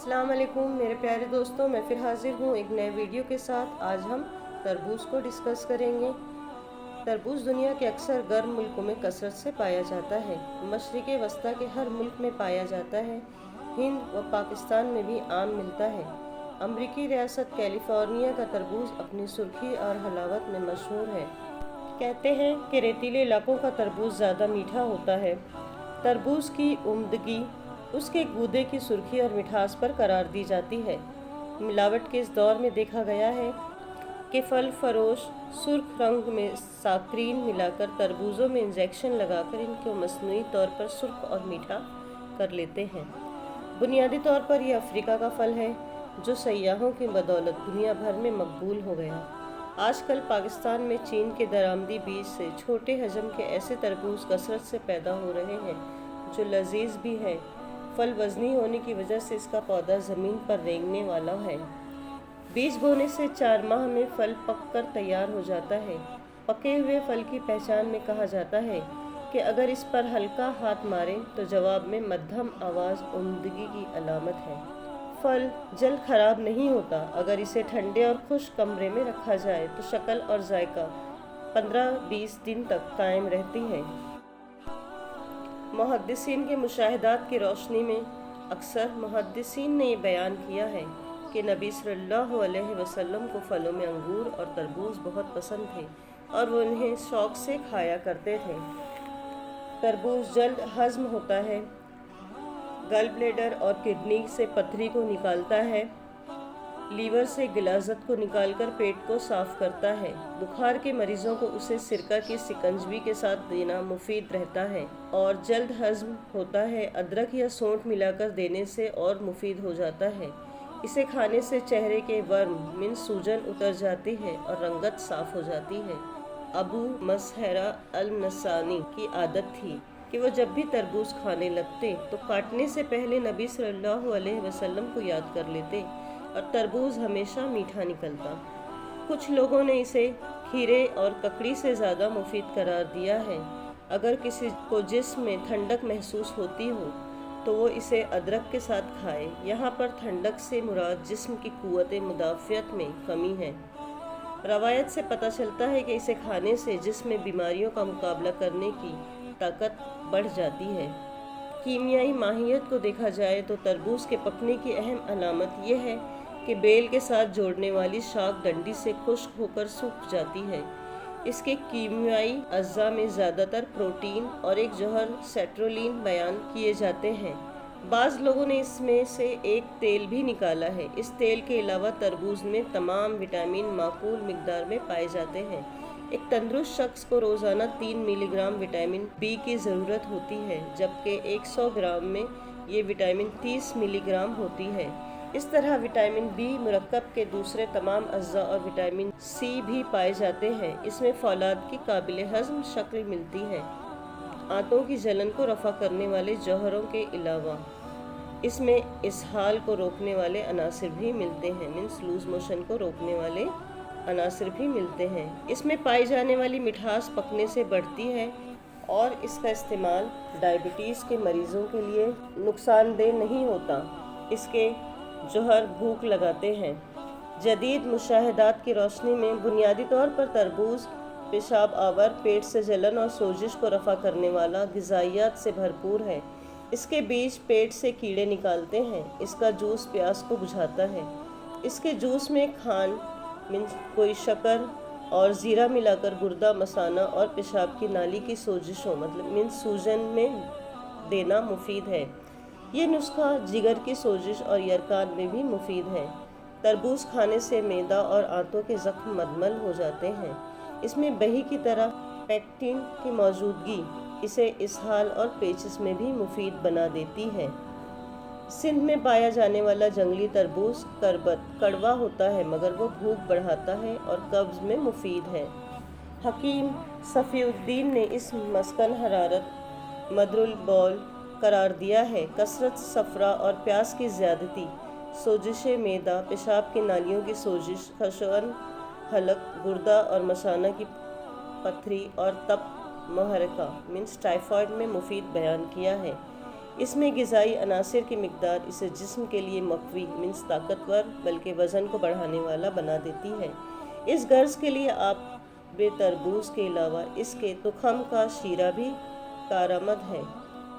السلام علیکم میرے پیارے دوستوں، میں پھر حاضر ہوں ایک نئے ویڈیو کے ساتھ۔ آج ہم تربوز کو ڈسکس کریں گے۔ تربوز دنیا کے اکثر گرم ملکوں میں کثرت سے پایا جاتا ہے۔ مشرق وسطیٰ کے ہر ملک میں پایا جاتا ہے۔ ہند و پاکستان میں بھی عام ملتا ہے۔ امریکی ریاست کیلیفورنیا کا تربوز اپنی سرخی اور حلاوت میں مشہور ہے۔ کہتے ہیں کہ ریتیلے علاقوں کا تربوز زیادہ میٹھا ہوتا ہے۔ تربوز کی عمدگی اس کے گودے کی سرخی اور مٹھاس پر قرار دی جاتی ہے۔ ملاوٹ کے اس دور میں دیکھا گیا ہے کہ پھل فروش سرخ رنگ میں ساکرین ملا کر تربوزوں میں انجیکشن لگا کر ان کو مصنوعی طور پر سرخ اور میٹھا کر لیتے ہیں۔ بنیادی طور پر یہ افریقہ کا پھل ہے جو سیاحوں کی بدولت دنیا بھر میں مقبول ہو گیا۔ آج کل پاکستان میں چین کے درآمدی بیج سے چھوٹے حجم کے ایسے تربوز کثرت سے پیدا ہو رہے ہیں جو لذیذ بھی ہے۔ پھل وزنی ہونے کی وجہ سے اس کا پودا زمین پر رینگنے والا ہے۔ بیج بونے سے 4 ماہ میں پھل پک کر تیار ہو جاتا ہے۔ پکے ہوئے پھل کی پہچان میں کہا جاتا ہے کہ اگر اس پر ہلکا ہاتھ ماریں تو جواب میں مدھم آواز عمدگی کی علامت ہے۔ پھل جلد خراب نہیں ہوتا۔ اگر اسے ٹھنڈے اور خشک کمرے میں رکھا جائے تو شکل اور ذائقہ 15-20 دن تک قائم رہتی ہے۔ محدثین کے مشاہدات کی روشنی میں اکثر محدثین نے یہ بیان کیا ہے کہ نبی صلی اللہ علیہ وسلم کو پھلوں میں انگور اور تربوز بہت پسند تھے اور وہ انہیں شوق سے کھایا کرتے تھے۔ تربوز جلد ہضم ہوتا ہے، گل بلیڈر اور کڈنی سے پتھری کو نکالتا ہے، لیور سے غلاظت کو نکال کر پیٹ کو صاف کرتا ہے۔ بخار کے مریضوں کو اسے سرکہ کی شکنجی کے ساتھ دینا مفید رہتا ہے اور جلد ہضم ہوتا ہے۔ ادرک یا سونٹھ ملا کر دینے سے اور مفید ہو جاتا ہے۔ اسے کھانے سے چہرے کے ورم سوجن اتر جاتی ہے اور رنگت صاف ہو جاتی ہے۔ ابو مسہرہ النسانی کی عادت تھی کہ وہ جب بھی تربوز کھانے لگتے تو کاٹنے سے پہلے نبی صلی اللہ علیہ وسلم کو یاد کر لیتے اور تربوز ہمیشہ میٹھا نکلتا۔ کچھ لوگوں نے اسے کھیرے اور ککڑی سے زیادہ مفید قرار دیا ہے۔ اگر کسی کو جسم میں ٹھنڈک محسوس ہوتی ہو تو وہ اسے ادرک کے ساتھ کھائے۔ یہاں پر ٹھنڈک سے مراد جسم کی قوت مدافعت میں کمی ہے۔ روایت سے پتہ چلتا ہے کہ اسے کھانے سے جسم میں بیماریوں کا مقابلہ کرنے کی طاقت بڑھ جاتی ہے۔ کیمیائی ماہیت کو دیکھا جائے تو تربوز کے پکنے کی اہم علامت یہ ہے کہ بیل کے ساتھ جوڑنے والی شاخ ڈنڈی سے خشک ہو کر سوکھ جاتی ہے۔ اس کے کیمیائی اجزاء میں زیادہ تر پروٹین اور ایک جوہر سیٹرولین بیان کیے جاتے ہیں۔ بعض لوگوں نے اس میں سے ایک تیل بھی نکالا ہے۔ اس تیل کے علاوہ تربوز میں تمام وٹامن معقول مقدار میں پائے جاتے ہیں۔ ایک تندرست شخص کو روزانہ 3 ملی گرام وٹامن بی کی ضرورت ہوتی ہے جبکہ 100 گرام میں یہ وٹامن 30 ملی گرام ہوتی ہے۔ اس طرح وٹامن بی مرکب کے دوسرے تمام اجزاء اور وٹامن سی بھی پائے جاتے ہیں۔ اس میں فولاد کی قابل ہضم شکل ملتی ہے۔ آنتوں کی جلن کو رفع کرنے والے جوہروں کے علاوہ اس میں اسہال کو روکنے والے عناصر بھی ملتے ہیں، لوز موشن کو روکنے والے عناصر بھی ملتے ہیں۔ اس میں پائی جانے والی مٹھاس پکنے سے بڑھتی ہے اور اس کا استعمال ڈائبٹیز کے مریضوں کے لیے نقصان دہ نہیں ہوتا۔ اس کے جوہر بھوک لگاتے ہیں۔ جدید مشاہدات کی روشنی میں بنیادی طور پر تربوز پیشاب آور، پیٹ سے جلن اور سوزش کو رفع کرنے والا غذائیت سے بھرپور ہے۔ اس کے بیج پیٹ سے کیڑے نکالتے ہیں۔ اس کا جوس پیاس کو بجھاتا ہے۔ اس کے جوس میں کھانڈ کوئی شکر اور زیرہ ملا کر گردہ مثانہ اور پیشاب کی نالی کی سوزشوں سوجن میں دینا مفید ہے۔ یہ نسخہ جگر کی سوزش اور یرقان میں بھی مفید ہے۔ تربوز کھانے سے معدہ اور آنتوں کے زخم مدمل ہو جاتے ہیں۔ اس میں بہی کی طرح پیکٹین کی موجودگی اسے اسہال اور پیچس میں بھی مفید بنا دیتی ہے۔ سندھ میں پایا جانے والا جنگلی تربوز کربت کڑوا ہوتا ہے مگر وہ بھوک بڑھاتا ہے اور قبض میں مفید ہے۔ حکیم صفی الدین نے اس مسکن حرارت مدر البول قرار دیا ہے۔ کثرت صفرا اور پیاس کی زیادتی، سوزش معدہ، پیشاب کی نالیوں کی سوزش، خشن حلق، گردہ اور مثانہ کی پتھری اور تپ محرکہ ٹائفائڈ میں مفید بیان کیا ہے۔ اس میں غذائی عناصر کی مقدار اسے جسم کے لیے مقوی مینس طاقتور بلکہ وزن کو بڑھانے والا بنا دیتی ہے۔ اس غرض کے لیے آپ بے تربوز کے علاوہ اس کے تخم کا شیرہ بھی کارآمد ہے۔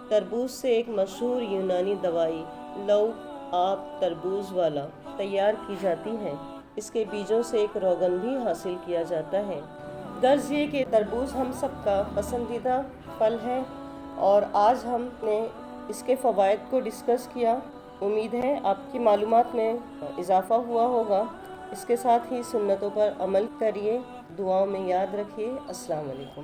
تربوز سے ایک مشہور یونانی دوائی لو آب تربوز والا تیار کی جاتی ہے۔ اس کے بیجوں سے ایک روغن بھی حاصل کیا جاتا ہے۔ غرض یہ کہ تربوز ہم سب کا پسندیدہ پھل ہے اور آج ہم نے اس کے فوائد کو ڈسکس کیا۔ امید ہے آپ کی معلومات میں اضافہ ہوا ہوگا۔ اس کے ساتھ ہی سنتوں پر عمل کریے، دعاؤں میں یاد رکھیے۔ السلام علیکم۔